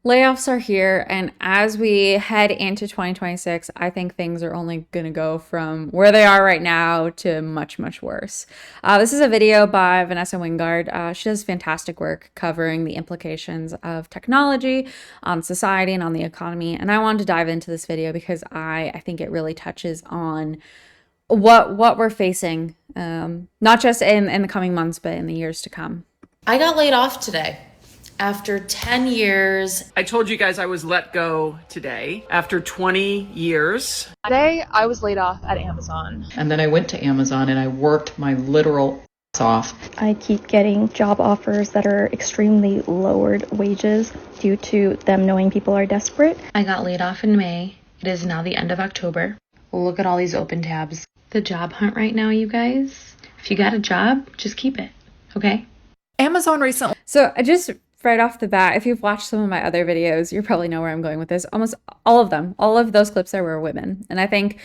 Layoffs are here, and as we head into 2026, I think things are only going to go from where they are right now to much, much worse. This is a video by Vanessa Wingard. She does fantastic work covering the implications of technology on society and on the economy, and I wanted to dive into this video because I think it really touches on what we're facing, not just in the coming months, but in the years to come. I got laid off today. After 10 years. I told you guys I was let go today after 20 years. Today, I was laid off at Amazon. And then I went to Amazon and I worked my literal ass off. I keep getting job offers that are extremely lowered wages due to them knowing people are desperate. I got laid off in May. It is now the end of October. Look at all these open tabs. The job hunt right now, you guys. If you got a job, just keep it, okay? Amazon recently. So I just right off the bat, if you've watched some of my other videos, you probably know where I'm going with this. Almost all of them, all of those clips there were women. And I think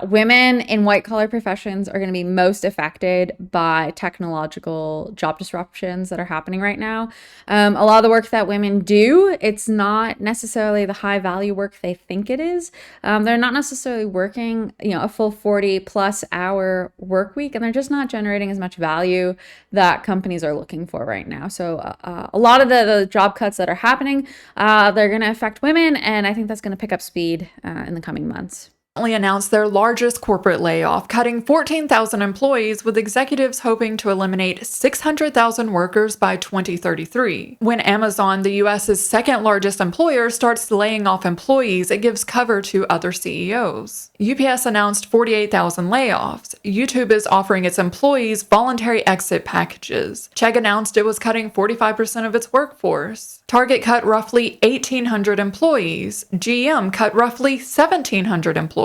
women in white collar professions are going to be most affected by technological job disruptions that are happening right now. A lot of the work that women do, it's not necessarily the high value work they think it is. They're not necessarily working, a full 40 plus hour work week, and they're just not generating as much value that companies are looking for right now. So a lot of the job cuts that are happening, they're going to affect women, and I think that's going to pick up speed in the coming months. Announced their largest corporate layoff, cutting 14,000 employees, with executives hoping to eliminate 600,000 workers by 2033. When Amazon, the US's second largest employer, starts laying off employees, it gives cover to other CEOs. UPS announced 48,000 layoffs. YouTube is offering its employees voluntary exit packages. Chegg announced it was cutting 45% of its workforce. Target cut roughly 1,800 employees. GM cut roughly 1,700 employees.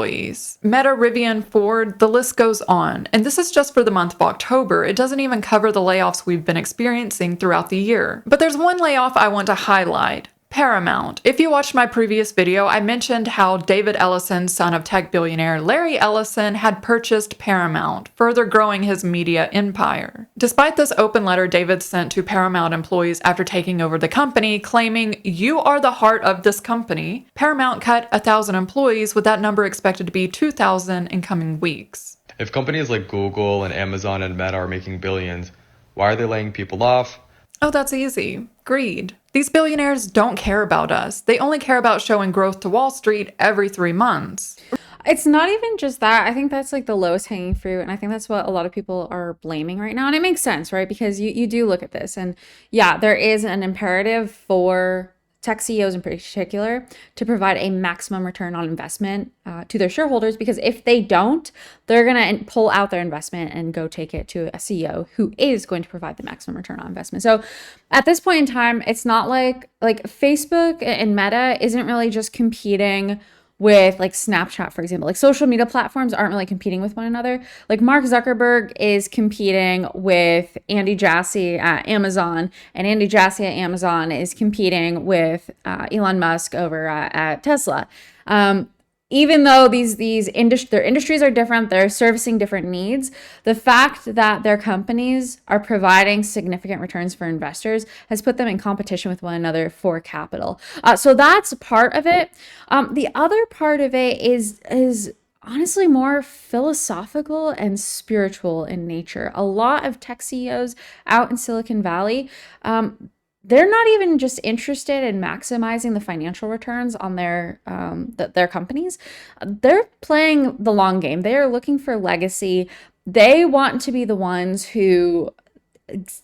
Meta, Rivian, Ford, the list goes on. And this is just for the month of October. It doesn't even cover the layoffs we've been experiencing throughout the year. But there's one layoff I want to highlight. Paramount. If you watched my previous video, I mentioned how David Ellison, son of tech billionaire Larry Ellison, had purchased Paramount, further growing his media empire. Despite this open letter David sent to Paramount employees after taking over the company, claiming, "You are the heart of this company," Paramount cut 1,000 employees, with that number expected to be 2,000 in coming weeks. If companies like Google and Amazon and Meta are making billions, why are they laying people off? Oh, that's easy. Greed. These billionaires don't care about us. They only care about showing growth to Wall Street every 3 months. It's not even just that. I think that's like the lowest hanging fruit. And I think that's what a lot of people are blaming right now. And it makes sense, right? Because you do look at this, and yeah, there is an imperative for tech CEOs in particular to provide a maximum return on investment to their shareholders, because if they don't, they're going to pull out their investment and go take it to a CEO who is going to provide the maximum return on investment. So at this point in time, it's not like Facebook and Meta isn't really just competing with like Snapchat, for example. Like social media platforms aren't really competing with one another. Like Mark Zuckerberg is competing with Andy Jassy at Amazon, and Andy Jassy at Amazon is competing with Elon Musk over at Tesla. Even though their industries are different, they're servicing different needs, the fact that their companies are providing significant returns for investors has put them in competition with one another for capital. So that's part of it. The other part of it is honestly more philosophical and spiritual in nature. A lot of tech CEOs out in Silicon Valley, they're not even just interested in maximizing the financial returns on their companies. They're playing the long game. They are looking for legacy. They want to be the ones who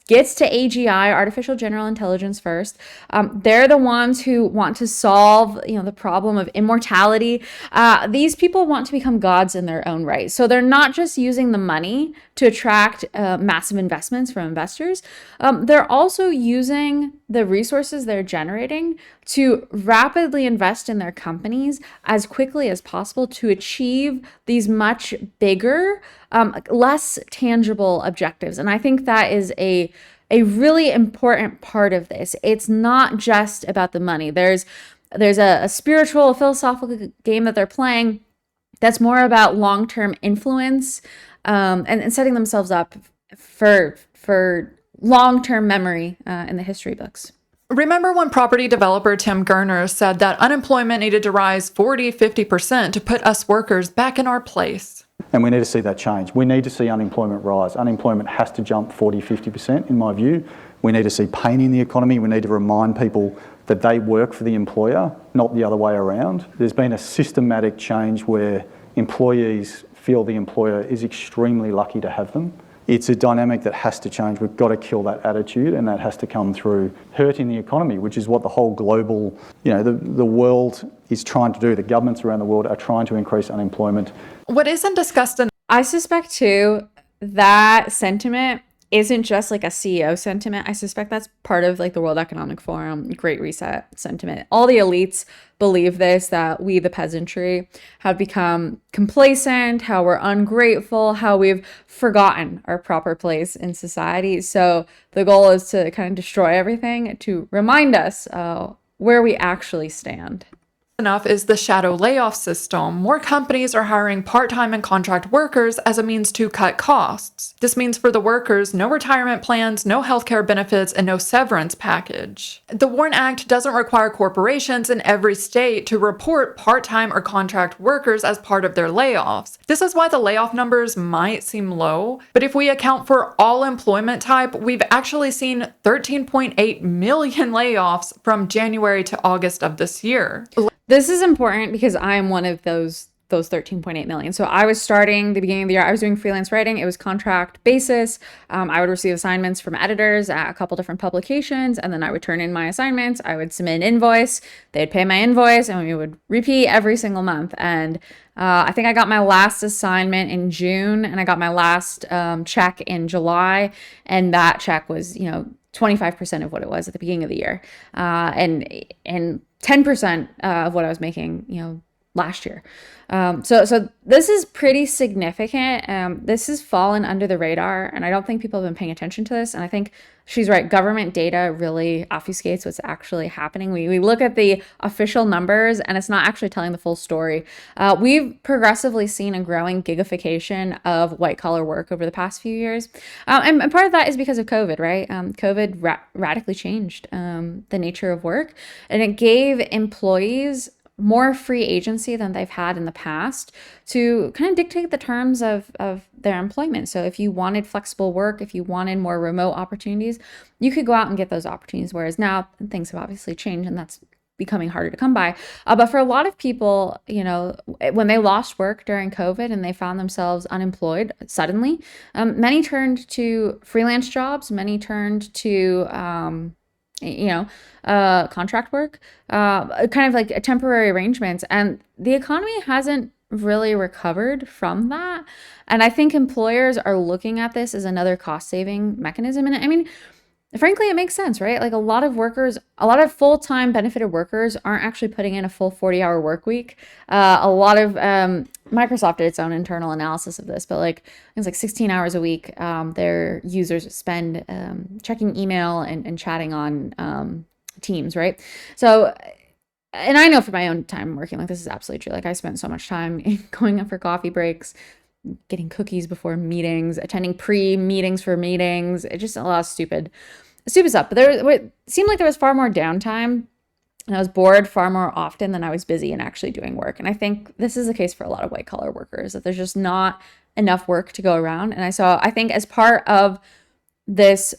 gets to AGI, artificial general intelligence, first. They're the ones who want to solve, the problem of immortality. These people want to become gods in their own right. So they're not just using the money to attract massive investments from investors. They're also using the resources they're generating to rapidly invest in their companies as quickly as possible to achieve these much bigger, less tangible objectives. And I think that is a really important part of this. It's not just about the money. There's a spiritual, a philosophical game that they're playing that's more about long-term influence, and setting themselves up for long-term memory in the history books. Remember when property developer Tim Gurner said that unemployment needed to rise 40-50% to put us workers back in our place? And we need to see that change. We need to see unemployment rise. Unemployment has to jump 40-50% in my view. We need to see pain in the economy. We need to remind people that they work for the employer, not the other way around. There's been a systematic change where employees feel the employer is extremely lucky to have them. It's a dynamic that has to change. We've got to kill that attitude, and that has to come through hurting the economy, which is what the whole global, the world is trying to do. The governments around the world are trying to increase unemployment. What isn't discussed enough? I suspect too that sentiment isn't just like a CEO sentiment. I suspect that's part of like the World Economic Forum, Great Reset sentiment. All the elites believe this, that we, the peasantry, have become complacent, how we're ungrateful, how we've forgotten our proper place in society. So the goal is to kind of destroy everything to remind us where we actually stand. Enough is the shadow layoff system. More companies are hiring part-time and contract workers as a means to cut costs. This means for the workers, no retirement plans, no healthcare benefits, and no severance package. The WARN Act doesn't require corporations in every state to report part-time or contract workers as part of their layoffs. This is why the layoff numbers might seem low, but if we account for all employment type, we've actually seen 13.8 million layoffs from January to August of this year. This is important because I am one of those 13.8 million. So I was starting the beginning of the year, I was doing freelance writing. It was contract basis. I would receive assignments from editors at a couple different publications, and then I would turn in my assignments. I would submit an invoice. They'd pay my invoice, and we would repeat every single month. And I think I got my last assignment in June, and I got my last check in July, and that check was 25% of what it was at the beginning of the year, and 10% of what I was making, last year. So this is pretty significant. This has fallen under the radar, and I don't think people have been paying attention to this. And I think she's right. Government data really obfuscates what's actually happening. We look at the official numbers, and it's not actually telling the full story. We've progressively seen a growing gigification of white-collar work over the past few years. And part of that is because of COVID, right? COVID radically changed the nature of work, and it gave employees more free agency than they've had in the past to kind of dictate the terms of their employment. So if you wanted flexible work, if you wanted more remote opportunities, you could go out and get those opportunities. Whereas now things have obviously changed, and that's becoming harder to come by. But for a lot of people, when they lost work during COVID and they found themselves unemployed suddenly, many turned to freelance jobs, many turned to contract work, kind of like temporary arrangements. And the economy hasn't really recovered from that. And I think employers are looking at this as another cost saving mechanism. And I mean, frankly, it makes sense, right? Like a lot of full-time benefited workers aren't actually putting in a full 40-hour work week. A lot of Microsoft did its own internal analysis of this, but it's like 16 hours a week their users spend checking email and chatting on Teams, right? So, and I know from my own time working, this is absolutely true. I spent so much time going up for coffee breaks, getting cookies before meetings, attending pre-meetings for meetings. It just a lot of stupid stuff. But it seemed like there was far more downtime, and I was bored far more often than I was busy and actually doing work. And I think this is the case for a lot of white collar workers, that there's just not enough work to go around. And I think as part of this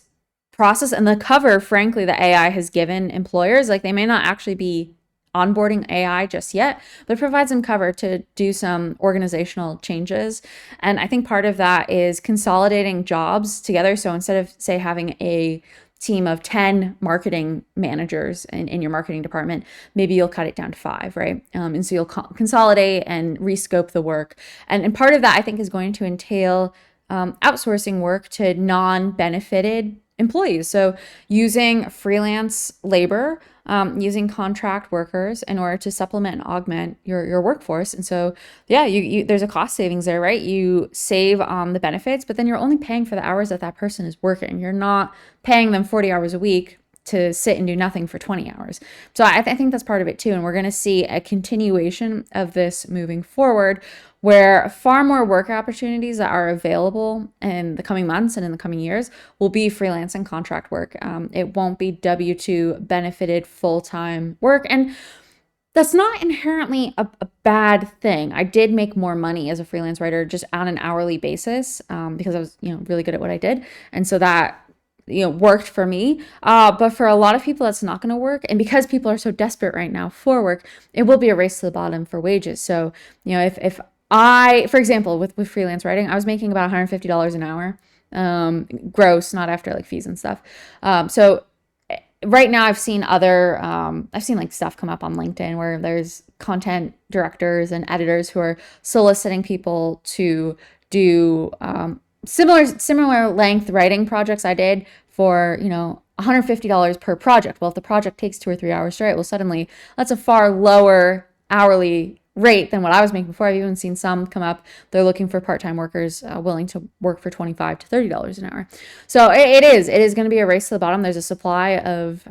process and the cover, frankly, that AI has given employers, they may not actually be onboarding AI just yet, but it provides them cover to do some organizational changes. And I think part of that is consolidating jobs together. So instead of, say, having a team of 10 marketing managers in your marketing department, maybe you'll cut it down to 5, right? And so you'll consolidate and rescope the work. And part of that, I think, is going to entail outsourcing work to non-benefited employees. So using freelance labor, using contract workers in order to supplement and augment your workforce. And so, yeah, you there's a cost savings there, right? You save on the benefits, but then you're only paying for the hours that person is working. You're not paying them 40 hours a week to sit and do nothing for 20 hours. So I think that's part of it too. And we're going to see a continuation of this moving forward, where far more work opportunities that are available in the coming months and in the coming years will be freelance and contract work. It won't be W-2 benefited full-time work. And that's not inherently a bad thing. I did make more money as a freelance writer just on an hourly basis because I was, really good at what I did. And so that, worked for me. But for a lot of people, that's not going to work. And because people are so desperate right now for work, it will be a race to the bottom for wages. So, if I, for example, with freelance writing, I was making about $150 an hour, gross, not after like fees and stuff. So right now I've seen like stuff come up on LinkedIn where there's content directors and editors who are soliciting people to do similar length writing projects I did for, $150 per project. Well, if the project takes 2 or 3 hours straight, well, suddenly that's a far lower hourly rate than what I was making before. I've even seen some come up. They're looking for part-time workers willing to work for $25 to $30 an hour. So it is going to be a race to the bottom. There's a supply of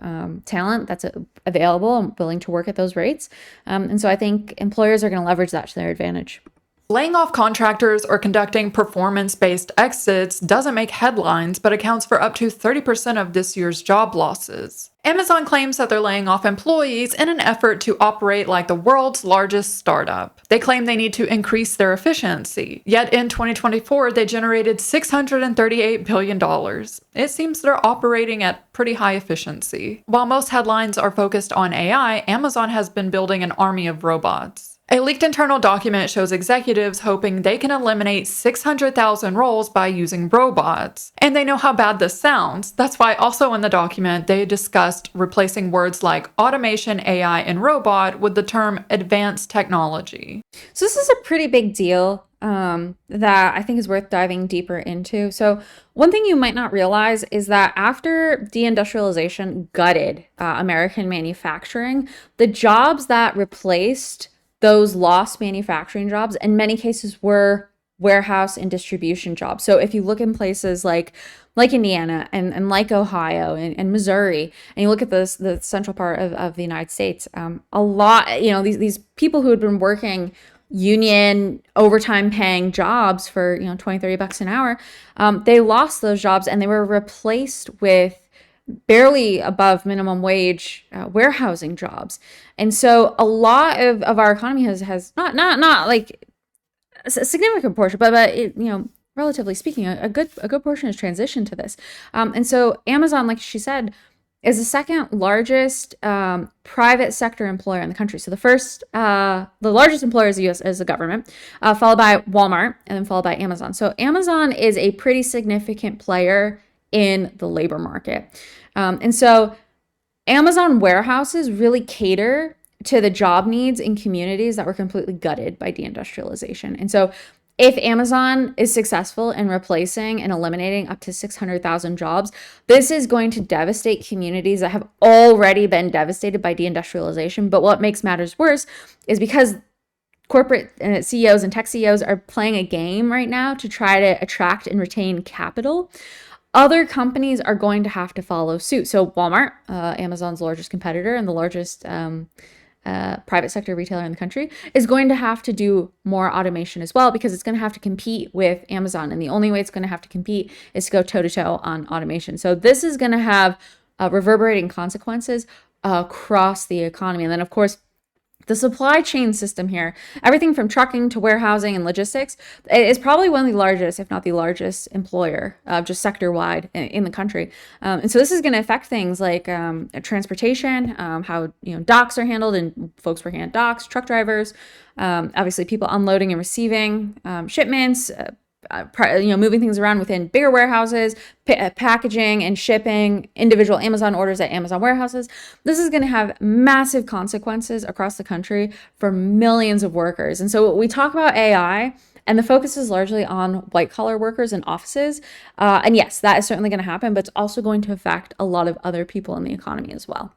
talent that's available and willing to work at those rates. And so I think employers are going to leverage that to their advantage. Laying off contractors or conducting performance-based exits doesn't make headlines, but accounts for up to 30% of this year's job losses. Amazon claims that they're laying off employees in an effort to operate like the world's largest startup. They claim they need to increase their efficiency. Yet in 2024, they generated $638 billion. It seems they're operating at pretty high efficiency. While most headlines are focused on AI, Amazon has been building an army of robots. A leaked internal document shows executives hoping they can eliminate 600,000 roles by using robots. And they know how bad this sounds. That's why also in the document, they discussed replacing words like automation, AI, and robot with the term advanced technology. So this is a pretty big deal that I think is worth diving deeper into. So one thing you might not realize is that after deindustrialization gutted American manufacturing, the jobs that replaced those lost manufacturing jobs in many cases were warehouse and distribution jobs. So if you look in places like Indiana and like Ohio and Missouri, and you look at the central part of the United States, a lot, these people who had been working union overtime paying jobs for, $20-$30 an hour, they lost those jobs and they were replaced with barely above minimum wage warehousing jobs. And so a lot of our economy has not like a significant portion, but it, relatively speaking, a good portion has transitioned to this. And so Amazon, like she said, is the second largest private sector employer in the country. So the largest employer is the U.S. as the government, followed by Walmart, and then followed by Amazon. So Amazon is a pretty significant player in the labor market. And so Amazon warehouses really cater to the job needs in communities that were completely gutted by deindustrialization. And so if Amazon is successful in replacing and eliminating up to 600,000 jobs, this is going to devastate communities that have already been devastated by deindustrialization. But what makes matters worse is because corporate CEOs and tech CEOs are playing a game right now to try to attract and retain capital, other companies are going to have to follow suit. So Walmart, Amazon's largest competitor and the largest private sector retailer in the country, is going to have to do more automation as well because it's going to have to compete with Amazon. And the only way it's going to have to compete is to go toe-to-toe on automation. So this is going to have reverberating consequences across the economy. And then, of course, the supply chain system here, everything from trucking to warehousing and logistics, is probably one of the largest, if not the largest employer, just sector-wide in the country. And so this is going to affect things like transportation, how docks are handled and folks working at docks, truck drivers, obviously people unloading and receiving shipments, moving things around within bigger warehouses, packaging and shipping individual Amazon orders at Amazon warehouses. This is going to have massive consequences across the country for millions of workers. And so we talk about AI, and the focus is largely on white collar workers in offices. And yes, that is certainly going to happen, but it's also going to affect a lot of other people in the economy as well.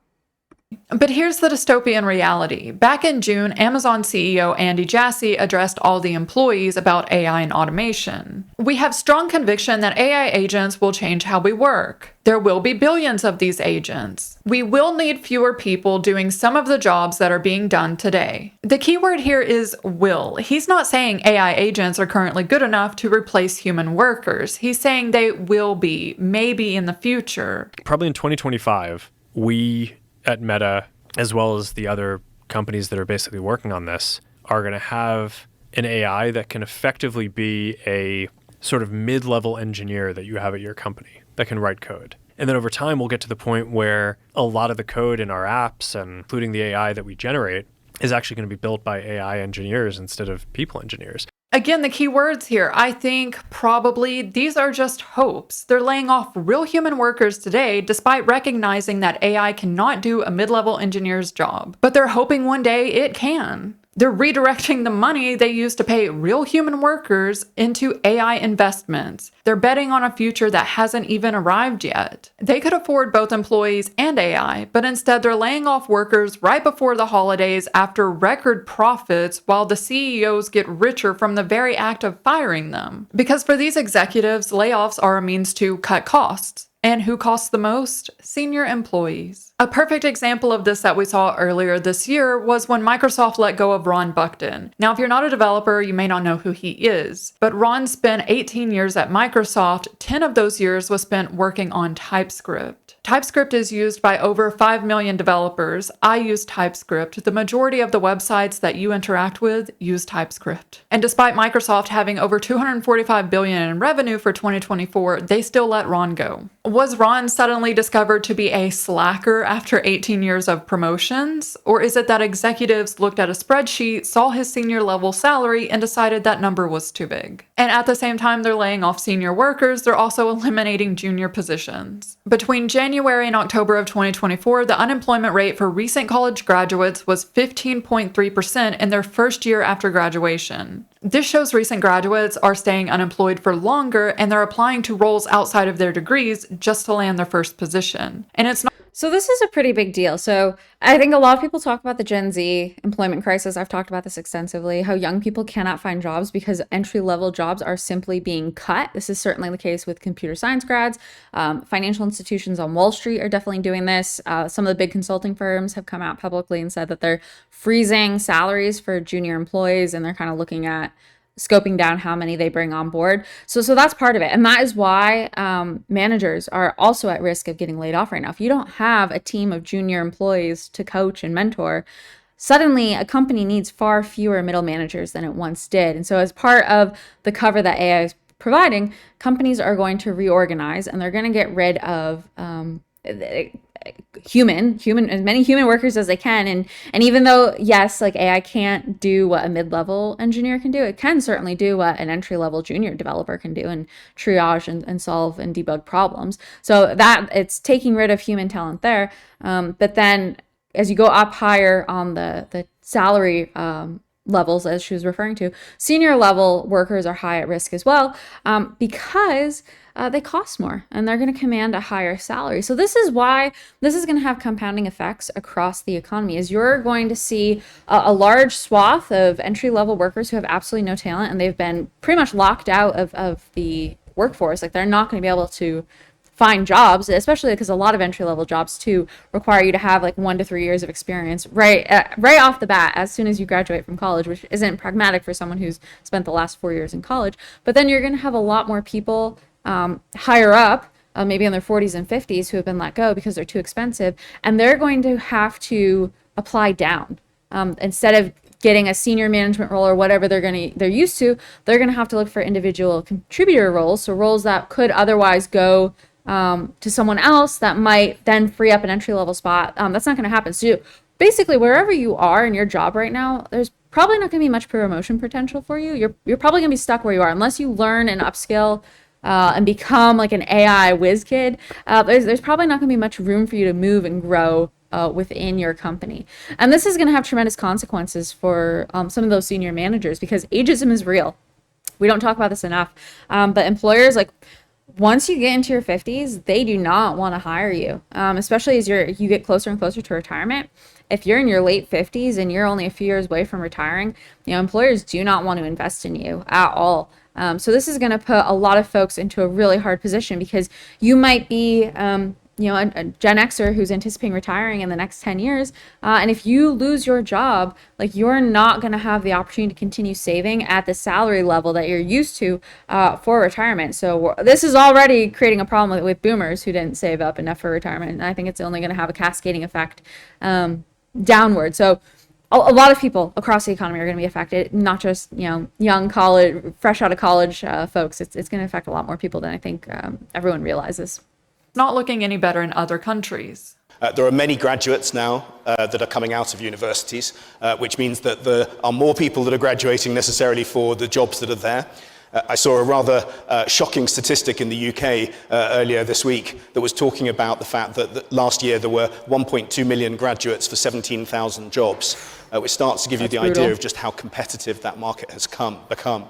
But here's the dystopian reality. Back in June, Amazon CEO Andy Jassy addressed all the employees about AI and automation. "We have strong conviction that AI agents will change how we work. There will be billions of these agents. We will need fewer people doing some of the jobs that are being done today." The key word here is will. He's not saying AI agents are currently good enough to replace human workers. He's saying they will be, maybe in the future. Probably in 2025, we at Meta, as well as the other companies that are basically working on this, are going to have an AI that can effectively be a sort of mid-level engineer that you have at your company that can write code. And then over time, we'll get to the point where a lot of the code in our apps, and including the AI that we generate, is actually going to be built by AI engineers instead of people engineers. Again, the key words here, I think probably these are just hopes. They're laying off real human workers today despite recognizing that AI cannot do a mid-level engineer's job. But they're hoping one day it can. They're redirecting the money they used to pay real human workers into AI investments. They're betting on a future that hasn't even arrived yet. They could afford both employees and AI, but instead they're laying off workers right before the holidays after record profits while the CEOs get richer from the very act of firing them. Because for these executives, layoffs are a means to cut costs. And who costs the most? Senior employees. A perfect example of this that we saw earlier this year was when Microsoft let go of Ron Buckton. Now, if you're not a developer, you may not know who he is, but Ron spent 18 years at Microsoft. 10 of those years was spent working on TypeScript. TypeScript is used by over 5 million developers. I use TypeScript. The majority of the websites that you interact with use TypeScript. And despite Microsoft having over $245 billion in revenue for 2024, they still let Ron go. Was Ron suddenly discovered to be a slacker after 18 years of promotions? Or is it that executives looked at a spreadsheet, saw his senior level salary, and decided that number was too big? And at the same time they're laying off senior workers, they're also eliminating junior positions. Between January and October of 2024, the unemployment rate for recent college graduates was 15.3% in their first year after graduation. This shows recent graduates are staying unemployed for longer and they're applying to roles outside of their degrees just to land their first position. And it's not. So this is a pretty big deal. So I think a lot of people talk about the Gen Z employment crisis. I've talked about this extensively, how young people cannot find jobs because entry-level jobs are simply being cut. This is certainly the case with computer science grads. Financial institutions on Wall Street are definitely doing this. Some of the big consulting firms have come out publicly and said that they're freezing salaries for junior employees, and they're kind of looking at scoping down how many they bring on board. So that's part of it. And that is why managers are also at risk of getting laid off right now. If you don't have a team of junior employees to coach and mentor, suddenly a company needs far fewer middle managers than it once did. And so as part of the cover that AI is providing, companies are going to reorganize and they're going to get rid of as many human workers as they can. And even though, yes, like AI can't do what a mid-level engineer can do, it can certainly do what an entry-level junior developer can do and triage and solve and debug problems. So that it's taking rid of human talent there. But then as you go up higher on the salary levels, as she was referring to, senior level workers are high at risk as well, because they cost more and they're going to command a higher salary. So this is why this is going to have compounding effects across the economy, is you're going to see a large swath of entry-level workers who have absolutely no talent, and they've been pretty much locked out of the workforce. Like, they're not going to be able to find jobs, especially because a lot of entry-level jobs too require you to have like 1 to 3 years of experience right off the bat as soon as you graduate from college, which isn't pragmatic for someone who's spent the last 4 years in college. But then you're going to have a lot more people higher up, maybe in their 40s and 50s, who have been let go because they're too expensive, and they're going to have to apply down. Instead of getting a senior management role or whatever they're used to, they're going to have to look for individual contributor roles, so roles that could otherwise go to someone else that might then free up an entry-level spot. That's not going to happen. So basically, wherever you are in your job right now, there's probably not going to be much promotion potential for you. You're probably going to be stuck where you are unless you learn and upskill and become like an AI whiz kid. There's probably not going to be much room for you to move and grow within your company. And this is going to have tremendous consequences for some of those senior managers, because ageism is real. We don't talk about this enough. But employers, like, once you get into your 50s, they do not want to hire you, especially as you get closer and closer to retirement. If you're in your late 50s and you're only a few years away from retiring, employers do not want to invest in you at all. So this is going to put a lot of folks into a really hard position because you might be a Gen Xer who's anticipating retiring in the next 10 years. And if you lose your job, like, you're not going to have the opportunity to continue saving at the salary level that you're used to for retirement. So this is already creating a problem with boomers who didn't save up enough for retirement. And I think it's only going to have a cascading effect downward. So a lot of people across the economy are going to be affected, not just, young college, fresh out of college folks. It's going to affect a lot more people than I think everyone realizes. Not looking any better in other countries. There are many graduates now that are coming out of universities, which means that there are more people that are graduating necessarily for the jobs that are there. I saw a rather shocking statistic in the UK earlier this week that was talking about the fact that last year there were 1.2 million graduates for 17,000 jobs, which starts to give you the idea of just how competitive that market has become.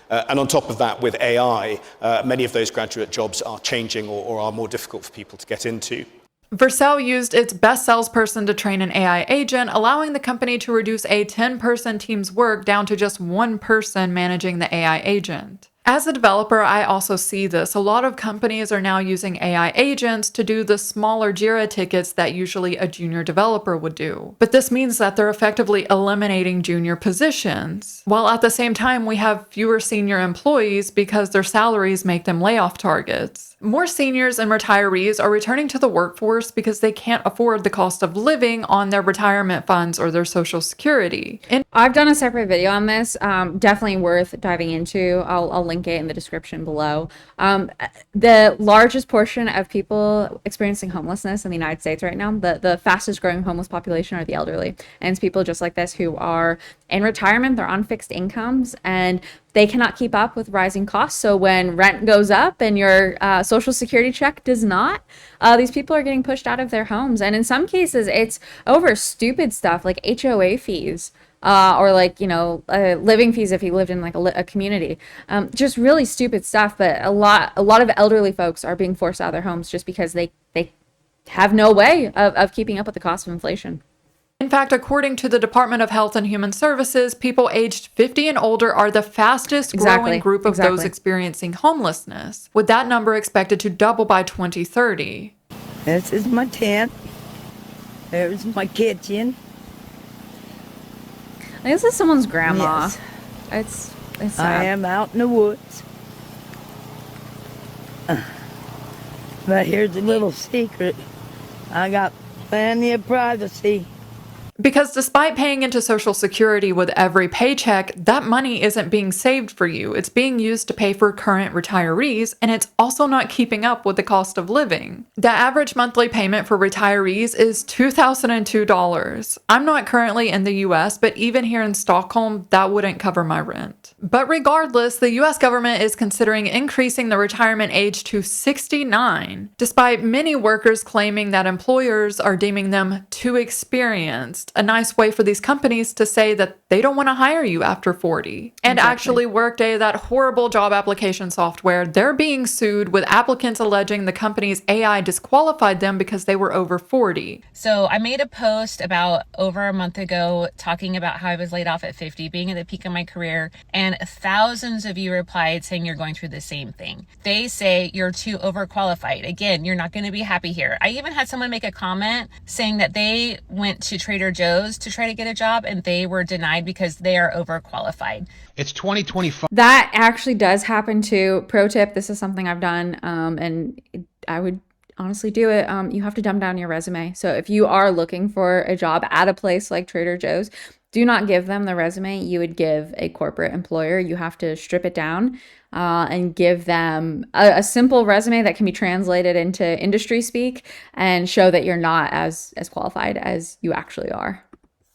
And on top of that, with AI, many of those graduate jobs are changing or are more difficult for people to get into. Vercel used its best salesperson to train an AI agent, allowing the company to reduce a 10-person team's work down to just one person managing the AI agent. As a developer, I also see this. A lot of companies are now using AI agents to do the smaller JIRA tickets that usually a junior developer would do. But this means that they're effectively eliminating junior positions, while at the same time we have fewer senior employees because their salaries make them layoff targets. More seniors and retirees are returning to the workforce because they can't afford the cost of living on their retirement funds or their Social Security. And I've done a separate video on this, definitely worth diving into. I'll link it in the description below. The largest portion of people experiencing homelessness in the United States right now, the fastest growing homeless population, are the elderly. And it's people just like this who are in retirement, they're on fixed incomes, and they cannot keep up with rising costs. So when rent goes up and your Social Security check does not, these people are getting pushed out of their homes. And in some cases, it's over stupid stuff like HOA fees. Or living fees if you lived in like a community, just really stupid stuff. But a lot of elderly folks are being forced out of their homes just because they have no way of keeping up with the cost of inflation. in fact, according to the Department of Health and Human Services, people aged 50 and older are the fastest growing group of those experiencing homelessness, with that number expected to double by 2030. This is my tent. There's my kitchen. This is someone's grandma. Yes. It's sad. I am out in the woods. But here's a little secret. I got plenty of privacy. Because despite paying into Social Security with every paycheck, that money isn't being saved for you. It's being used to pay for current retirees, and it's also not keeping up with the cost of living. The average monthly payment for retirees is $2,002. I'm not currently in the US, but even here in Stockholm, that wouldn't cover my rent. But regardless, the US government is considering increasing the retirement age to 69, despite many workers claiming that employers are deeming them too experienced. A nice way for these companies to say that they don't want to hire you after 40. And actually, Workday, that horrible job application software, they're being sued with applicants alleging the company's AI disqualified them because they were over 40. So I made a post about over a month ago talking about how I was laid off at 50, being at the peak of my career, and thousands of you replied saying you're going through the same thing. They say you're too overqualified. Again, you're not going to be happy here. I even had someone make a comment saying that they went to Trader Joe's to try to get a job and they were denied because they are overqualified. It's 2025. That actually does happen too. Pro tip, this is something I've done, and I would honestly do it. You have to dumb down your resume. So if you are looking for a job at a place like Trader Joe's, do not give them the resume you would give a corporate employer. You have to strip it down and give them a simple resume that can be translated into industry speak and show that you're not as qualified as you actually are.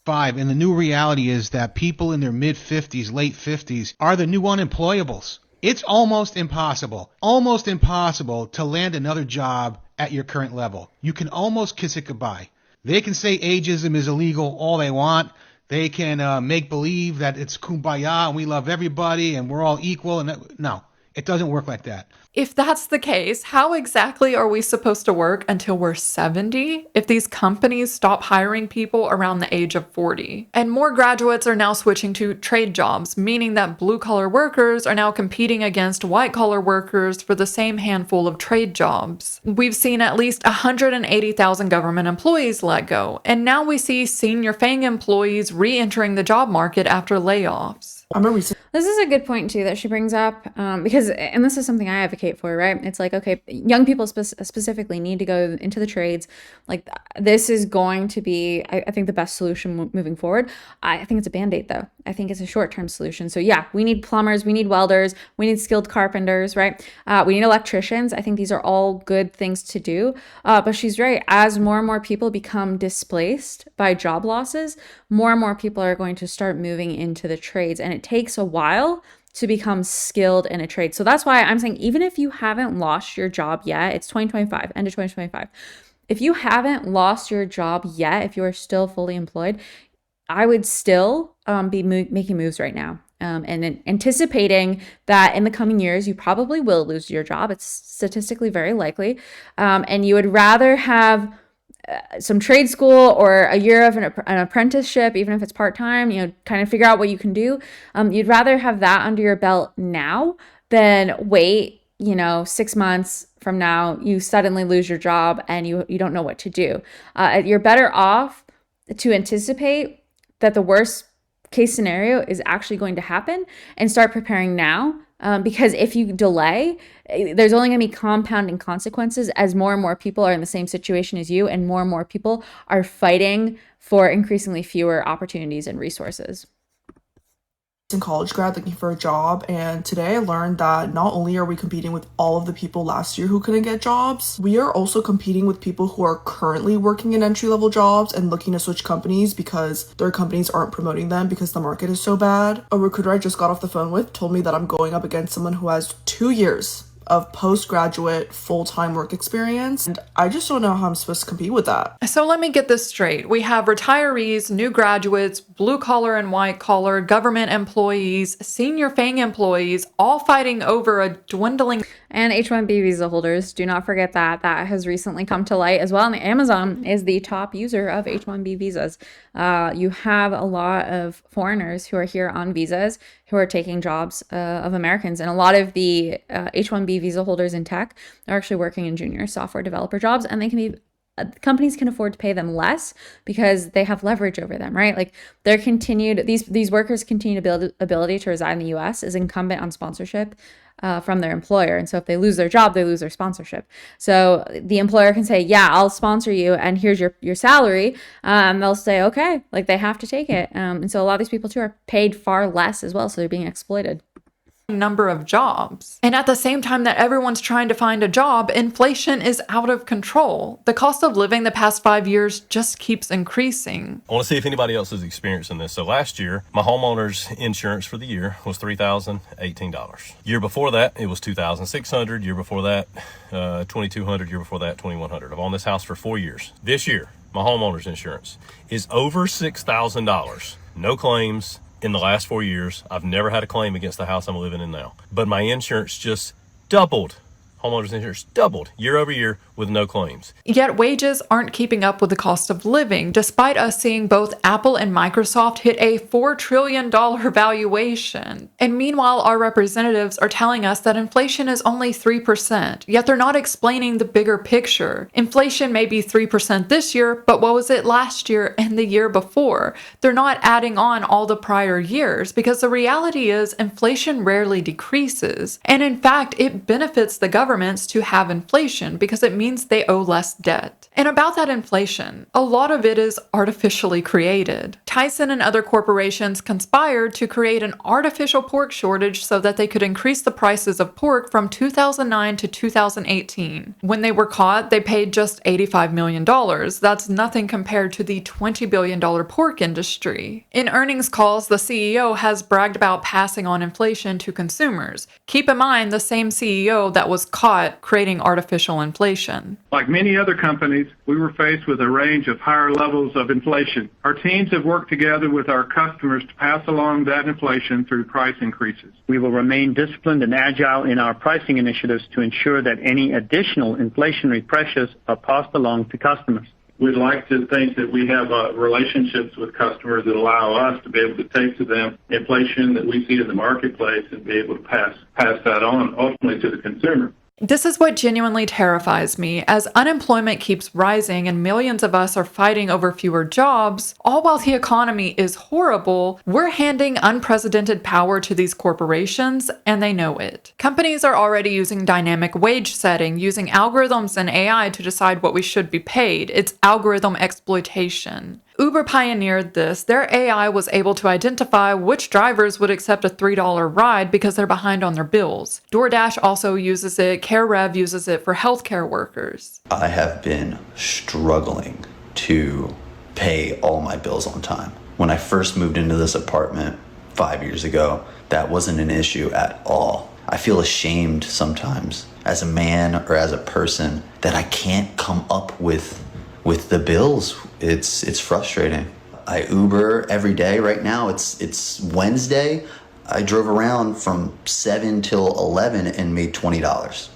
And the new reality is that people in their mid-50s, late 50s are the new unemployables. It's almost impossible to land another job at your current level. You can almost kiss it goodbye. They can say ageism is illegal all they want. They can make believe that it's kumbaya and we love everybody and we're all equal. And no, It doesn't work like that. If that's the case, how exactly are we supposed to work until we're 70 if these companies stop hiring people around the age of 40? And more graduates are now switching to trade jobs, meaning that blue-collar workers are now competing against white-collar workers for the same handful of trade jobs. We've seen at least 180,000 government employees let go, and now we see senior FANG employees re-entering the job market after layoffs. This is a good point too that she brings up, because, and this is something I advocate for, right? It's like, okay, young people specifically need to go into the trades. Like, this is going to be, I think, the best solution moving forward. I think it's a band-aid though. I think it's a short-term solution. So yeah, we need plumbers, we need welders, we need skilled carpenters, right? We need electricians. I think these are all good things to do. But she's right. As more and more people become displaced by job losses, more and more people are going to start moving into the trades, and it takes a while to become skilled in a trade. So that's why I'm saying, even if you haven't lost your job yet, it's 2025, end of 2025. If you haven't lost your job yet, if you are still fully employed, I would still be making moves right now. And anticipating that in the coming years, you probably will lose your job. It's statistically very likely. And you would rather have some trade school or a year of an apprenticeship, even if it's part-time, kind of figure out what you can do. You'd rather have that under your belt now than wait, 6 months from now, you suddenly lose your job and you don't know what to do. You're better off to anticipate that the worst case scenario is actually going to happen and start preparing now. Because if you delay, there's only going to be compounding consequences as more and more people are in the same situation as you, and more people are fighting for increasingly fewer opportunities and resources. In college grad looking for a job, and today I learned that not only are we competing with all of the people last year who couldn't get jobs, we are also competing with people who are currently working in entry-level jobs and looking to switch companies because their companies aren't promoting them because the market is so bad. A recruiter I just got off the phone with told me that I'm going up against someone who has 2 years of postgraduate full-time work experience, and I just don't know how I'm supposed to compete with that. So let me get this straight. We have retirees, new graduates, blue-collar and white-collar, government employees, senior FANG employees, all fighting over a dwindling... And H-1B visa holders, do not forget that. That has recently come to light as well. And Amazon is the top user of H-1B visas. You have a lot of foreigners who are here on visas who are taking jobs of Americans. And a lot of the H-1B visa holders in tech are actually working in junior software developer jobs, and they can be companies can afford to pay them less because they have leverage over them, right? Like these workers continue to build ability to reside in the US is incumbent on sponsorship from their employer. And so if they lose their job, they lose their sponsorship. So the employer can say, yeah, I'll sponsor you and here's your salary. They'll say, okay, like they have to take it. And so a lot of these people too are paid far less as well. So they're being exploited. Number of jobs. And at the same time that everyone's trying to find a job, inflation is out of control. The cost of living the past 5 years just keeps increasing. I want to see if anybody else is experiencing this. So last year, my homeowner's insurance for the year was $3,018. Year before that, it was $2,600. Year before that, $2,200. Year before that, $2,100. I've owned this house for 4 years. This year, my homeowner's insurance is over $6,000. No claims. In the last 4 years, I've never had a claim against the house I'm living in now. But my insurance just doubled. Homeowners insurance doubled year over year with no claims. Yet wages aren't keeping up with the cost of living, despite us seeing both Apple and Microsoft hit a $4 trillion valuation. And meanwhile, our representatives are telling us that inflation is only 3%, yet they're not explaining the bigger picture. Inflation may be 3% this year, but what was it last year and the year before? They're not adding on all the prior years, because the reality is inflation rarely decreases. And in fact, it benefits the governments to have inflation because it means they owe less debt. And about that inflation, a lot of it is artificially created. Tyson and other corporations conspired to create an artificial pork shortage so that they could increase the prices of pork from 2009 to 2018. When they were caught, they paid just $85 million. That's nothing compared to the $20 billion pork industry. In earnings calls, the CEO has bragged about passing on inflation to consumers. Keep in mind, the same CEO that was caught creating artificial inflation. Like many other companies, we were faced with a range of higher levels of inflation. Our teams have worked together with our customers to pass along that inflation through price increases. We will remain disciplined and agile in our pricing initiatives to ensure that any additional inflationary pressures are passed along to customers. We'd like to think that we have relationships with customers that allow us to be able to take to them inflation that we see in the marketplace and be able to pass that on ultimately to the consumer. This is what genuinely terrifies me. As unemployment keeps rising and millions of us are fighting over fewer jobs, all while the economy is horrible, we're handing unprecedented power to these corporations, and they know it. Companies are already using dynamic wage setting, using algorithms and AI to decide what we should be paid. It's algorithm exploitation. Uber pioneered this. Their AI was able to identify which drivers would accept a $3 ride because they're behind on their bills. DoorDash also uses it. CareRev uses it for healthcare workers. I have been struggling to pay all my bills on time. When I first moved into this apartment 5 years ago, that wasn't an issue at all. I feel ashamed sometimes as a man or as a person that I can't come up with the bills. It's frustrating. I Uber every day. Right now it's Wednesday. I drove around from 7 till 11 and made $20.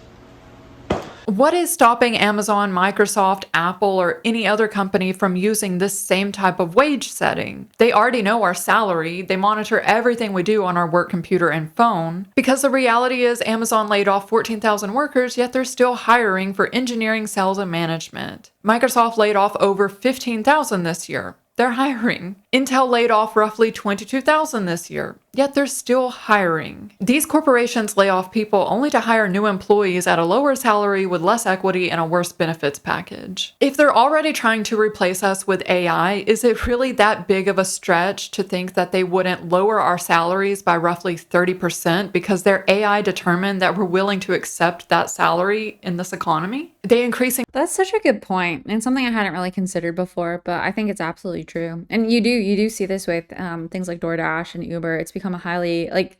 What is stopping Amazon, Microsoft, Apple, or any other company from using this same type of wage setting? They already know our salary. They monitor everything we do on our work computer and phone. Because the reality is Amazon laid off 14,000 workers, yet they're still hiring for engineering, sales, and management. Microsoft laid off over 15,000 this year. They're hiring. Intel laid off roughly 22,000 this year, yet they're still hiring. These corporations lay off people only to hire new employees at a lower salary with less equity and a worse benefits package. If they're already trying to replace us with AI, is it really that big of a stretch to think that they wouldn't lower our salaries by roughly 30% because their AI determined that we're willing to accept that salary in this economy? That's such a good point, and something I hadn't really considered before, but I think it's absolutely true. And you do see this with things like DoorDash and Uber. It's become a highly, like,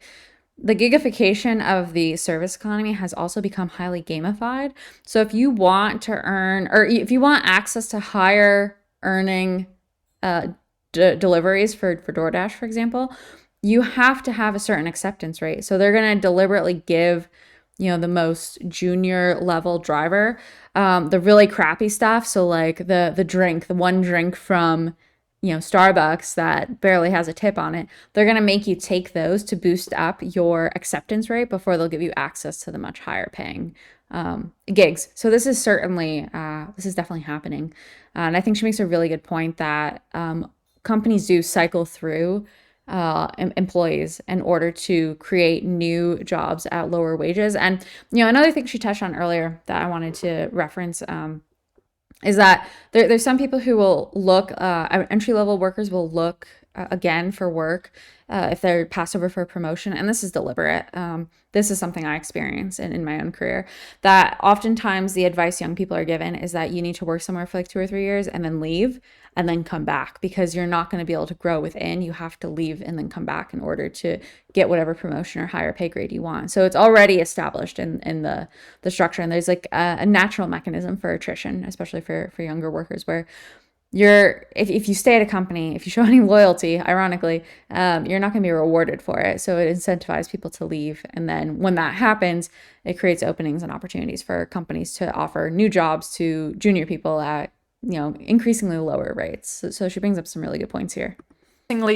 the gigification of the service economy has also become highly gamified. So if you want to earn, or if you want access to higher earning deliveries for DoorDash, for example, you have to have a certain acceptance rate. So they're going to deliberately give the most junior level driver the really crappy stuff. So like the one drink from Starbucks that barely has a tip on it, they're going to make you take those to boost up your acceptance rate before they'll give you access to the much higher paying gigs. So this is definitely happening. And I think she makes a really good point that companies do cycle through employees in order to create new jobs at lower wages. And another thing she touched on earlier that I wanted to reference is that there's some people who will look, entry-level workers will look again for work if they're passed over for a promotion, and this is deliberate. This is something I experience in my own career, that oftentimes the advice young people are given is that you need to work somewhere for like 2 or 3 years and then leave and then come back, because you're not going to be able to grow within. You have to leave and then come back in order to get whatever promotion or higher pay grade you want. So it's already established in the structure, and there's like a natural mechanism for attrition, especially for younger workers, where if you stay at a company, if you show any loyalty, ironically, you're not going to be rewarded for it. So it incentivizes people to leave. And then when that happens, it creates openings and opportunities for companies to offer new jobs to junior people at, increasingly lower rates. So she brings up some really good points here.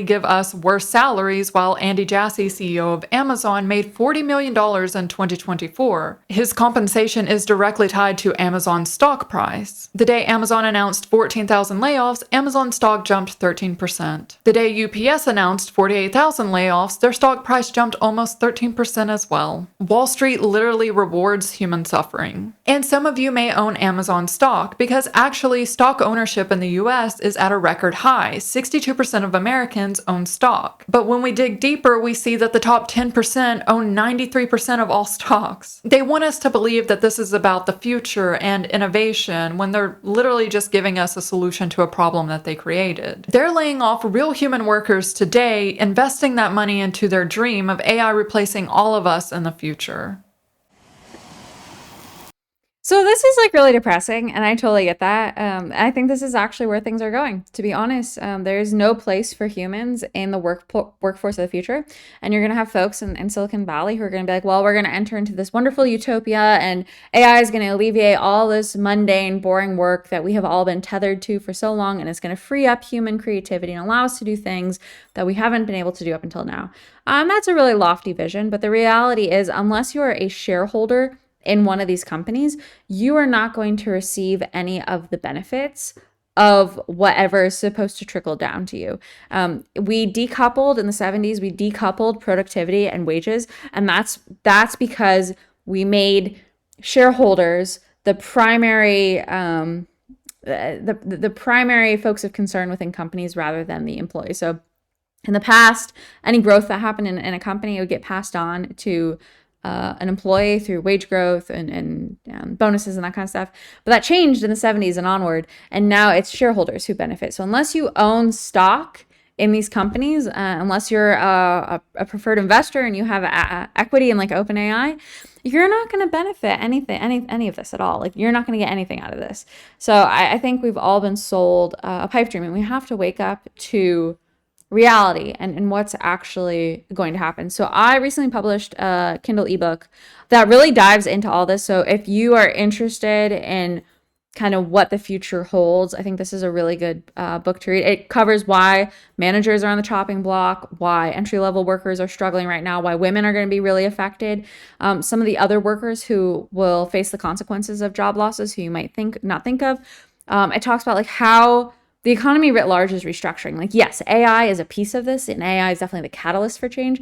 Give us worse salaries, while Andy Jassy, CEO of Amazon, made $40 million in 2024. His compensation is directly tied to Amazon's stock price. The day Amazon announced 14,000 layoffs, Amazon stock jumped 13%. The day UPS announced 48,000 layoffs, their stock price jumped almost 13% as well. Wall Street literally rewards human suffering. And some of you may own Amazon stock, because actually stock ownership in the US is at a record high. 62% of Americans own stock. But when we dig deeper, we see that the top 10% own 93% of all stocks. They want us to believe that this is about the future and innovation, when they're literally just giving us a solution to a problem that they created. They're laying off real human workers today, investing that money into their dream of AI replacing all of us in the future. So this is like really depressing, and I totally get that. I think this is actually where things are going, to be honest. There is no place for humans in the workforce of the future. And you're going to have folks in Silicon Valley who are going to be like, well, we're going to enter into this wonderful utopia, and AI is going to alleviate all this mundane, boring work that we have all been tethered to for so long, and it's going to free up human creativity and allow us to do things that we haven't been able to do up until now. That's a really lofty vision, but the reality is, unless you are a shareholder in one of these companies, you are not going to receive any of the benefits of whatever is supposed to trickle down to you. We decoupled in the 70s, we decoupled productivity and wages, and that's because we made shareholders the primary the primary folks of concern within companies rather than the employees. So in the past, any growth that happened in a company would get passed on to an employee through wage growth and bonuses and that kind of stuff. But that changed in the 70s and onward, and now it's shareholders who benefit. So unless you own stock in these companies, unless you're a preferred investor and you have equity in like OpenAI, you're not going to benefit any of this at all. Like, you're not going to get anything out of this. So I think we've all been sold a pipe dream, and we have to wake up to reality and what's actually going to happen. So I recently published a Kindle ebook that really dives into all this. So if you are interested in kind of what the future holds, I think this is a really good book to read. It covers why managers are on the chopping block, why entry-level workers are struggling right now, why women are going to be really affected, some of the other workers who will face the consequences of job losses who you might not think of. It talks about like how the economy writ large is restructuring. Like, yes, AI is a piece of this, and AI is definitely the catalyst for change.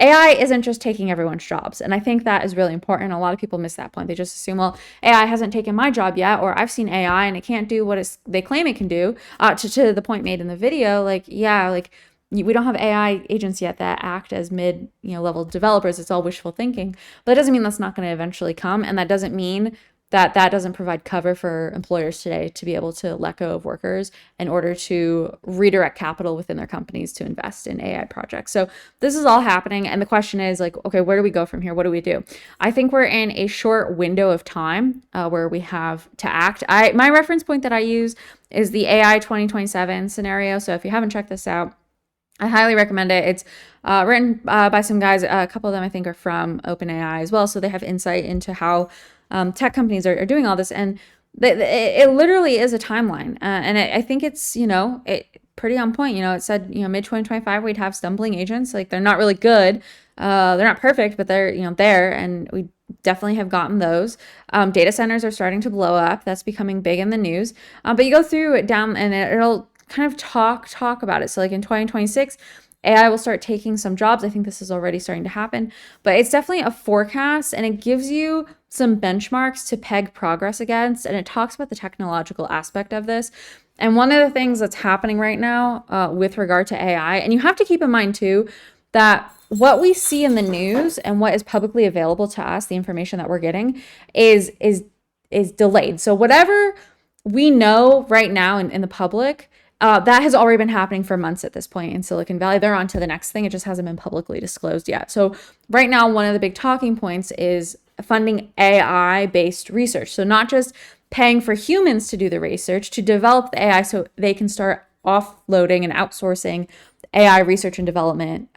AI isn't just taking everyone's jobs, and I think that is really important. A lot of people miss that point. They just assume, well, AI hasn't taken my job yet, or I've seen AI and it can't do what they claim it can do. To the point made in the video, like, yeah, like we don't have AI agents yet that act as level developers. It's all wishful thinking, but that doesn't mean that's not going to eventually come, and that doesn't mean that doesn't provide cover for employers today to be able to let go of workers in order to redirect capital within their companies to invest in AI projects. So this is all happening, and the question is like, okay, where do we go from here? What do we do? I think we're in a short window of time where we have to act. My reference point that I use is the AI 2027 scenario. So if you haven't checked this out, I highly recommend it. It's written by some guys. A couple of them I think are from OpenAI as well, so they have insight into how tech companies are doing all this, and it literally is a timeline, and I think it's pretty on point. It said mid 2025 we'd have stumbling agents. Like, they're not really good, they're not perfect, but they're there, and we definitely have gotten those. Data centers are starting to blow up. That's becoming big in the news. But you go through it down, and it'll kind of talk about it. So like in 2026. AI will start taking some jobs. I think this is already starting to happen, but it's definitely a forecast, and it gives you some benchmarks to peg progress against, and it talks about the technological aspect of this. And one of the things that's happening right now with regard to AI, and you have to keep in mind too, that what we see in the news and what is publicly available to us, the information that we're getting, is delayed. So whatever we know right now in the public, that has already been happening for months at this point in Silicon Valley. They're on to the next thing. It just hasn't been publicly disclosed yet. So right now, one of the big talking points is funding AI-based research. So not just paying for humans to do the research, to develop the AI so they can start offloading and outsourcing AI research and development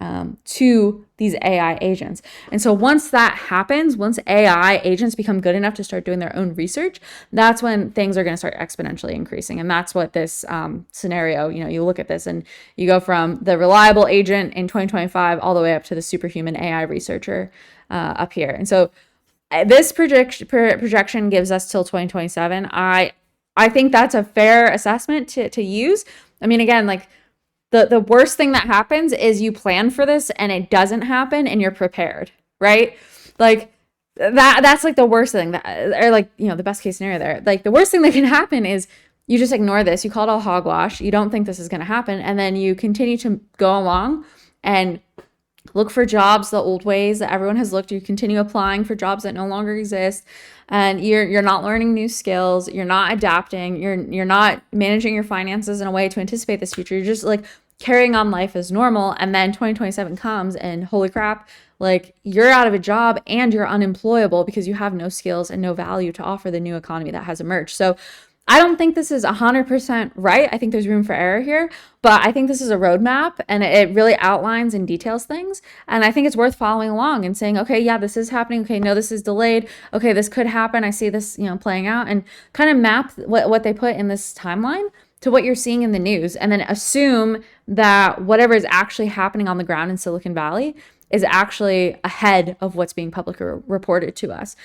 to these AI agents. And so once that happens, once AI agents become good enough to start doing their own research, that's when things are going to start exponentially increasing. And that's what this scenario, you look at this and you go from the reliable agent in 2025 all the way up to the superhuman AI researcher up here. And so this projection gives us till 2027. I think that's a fair assessment to use. I mean, again, like, the worst thing that happens is you plan for this and it doesn't happen and you're prepared, right? Like, that's like the worst thing or like, the best case scenario there. Like, the worst thing that can happen is you just ignore this. You call it all hogwash. You don't think this is going to happen. And then you continue to go along and look for jobs the old ways that everyone has looked. You continue applying for jobs that no longer exist, and you're not learning new skills. You're not adapting. You're not managing your finances in a way to anticipate this future. You're just like carrying on life as normal, and then 2027 comes and holy crap, like you're out of a job and you're unemployable because you have no skills and no value to offer the new economy that has emerged. So I don't think this is 100% right. I think there's room for error here, but I think this is a roadmap and it really outlines and details things. And I think it's worth following along and saying, okay, yeah, this is happening. Okay, no, this is delayed. Okay, this could happen. I see this, playing out, and kind of map what they put in this timeline to what you're seeing in the news, and then assume that whatever is actually happening on the ground in Silicon Valley is actually ahead of what's being publicly reported to us.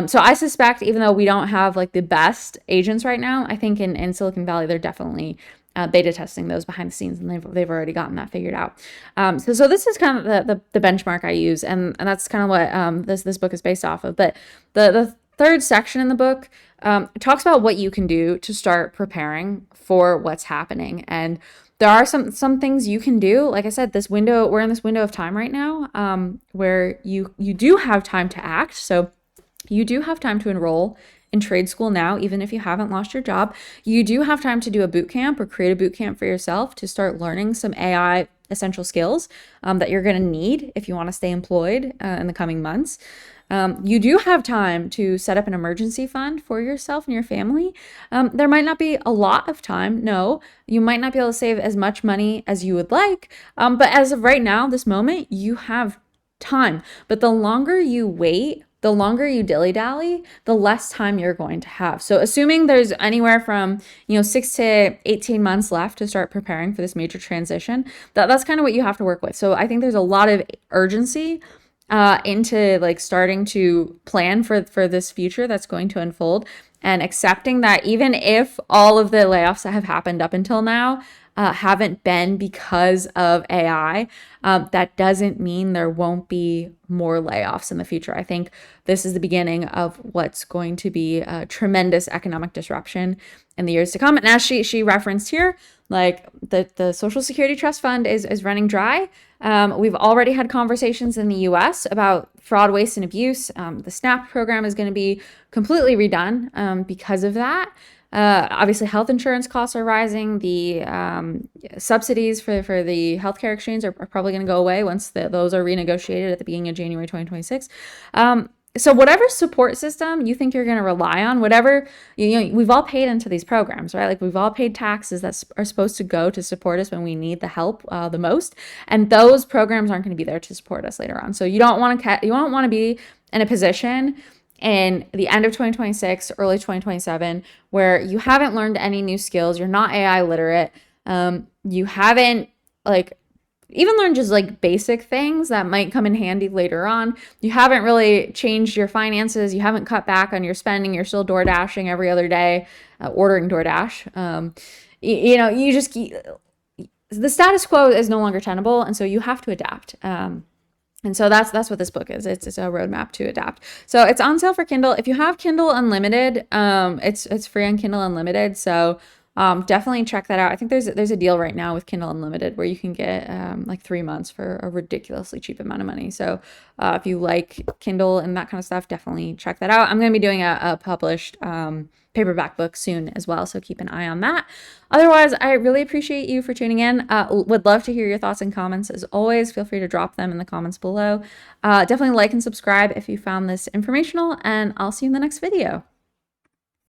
So I suspect, even though we don't have like the best agents right now, I think in Silicon Valley, they're definitely beta testing those behind the scenes, and they've already gotten that figured out. So this is kind of the benchmark I use, and that's kind of what this book is based off of. But the third section in the book talks about what you can do to start preparing for what's happening. And there are some things you can do. Like I said, we're in this window of time right now where you do have time to act. So you do have time to enroll in trade school now, even if you haven't lost your job. You do have time to do a boot camp or create a boot camp for yourself to start learning some AI essential skills that you're going to need if you want to stay employed in the coming months. You do have time to set up an emergency fund for yourself and your family. There might not be a lot of time. No, you might not be able to save as much money as you would like. But as of right now, this moment, you have time. But the longer you wait, the longer you dilly-dally, the less time you're going to have. So assuming there's anywhere from 6 to 18 months left to start preparing for this major transition, that's kind of what you have to work with. So I think there's a lot of urgency into like starting to plan for this future that's going to unfold, and accepting that even if all of the layoffs that have happened up until now haven't been because of AI, that doesn't mean there won't be more layoffs in the future. I think this is the beginning of what's going to be a tremendous economic disruption in the years to come. And as she referenced here, like the Social Security Trust Fund is running dry. We've already had conversations in the US about fraud, waste, and abuse. The SNAP program is going to be completely redone because of that. Obviously, health insurance costs are rising. The subsidies for the healthcare exchange are probably going to go away once those are renegotiated at the beginning of January 2026. So whatever support system you think you're going to rely on, whatever, we've all paid into these programs, right? Like we've all paid taxes that are supposed to go to support us when we need the help the most. And those programs aren't going to be there to support us later on. So you don't want to be in a position in the end of 2026, early 2027, where you haven't learned any new skills. You're not AI literate. You haven't even learned just like basic things that might come in handy later on. You haven't really changed your finances. You haven't cut back on your spending. You're still door dashing every other day, ordering DoorDash. The status quo is no longer tenable. And so you have to adapt. And so that's what this book is. It's a roadmap to adapt. So it's on sale for Kindle. If you have Kindle Unlimited, it's free on Kindle Unlimited. So definitely check that out. I think there's a deal right now with Kindle Unlimited where you can get like 3 months for a ridiculously cheap amount of money. So if you like Kindle and that kind of stuff, definitely check that out. I'm going to be doing a published paperback book soon as well, so keep an eye on that. Otherwise, I really appreciate you for tuning in. Would love to hear your thoughts and comments. As always, feel free to drop them in the comments below. Definitely like and subscribe if you found this informational, and I'll see you in the next video.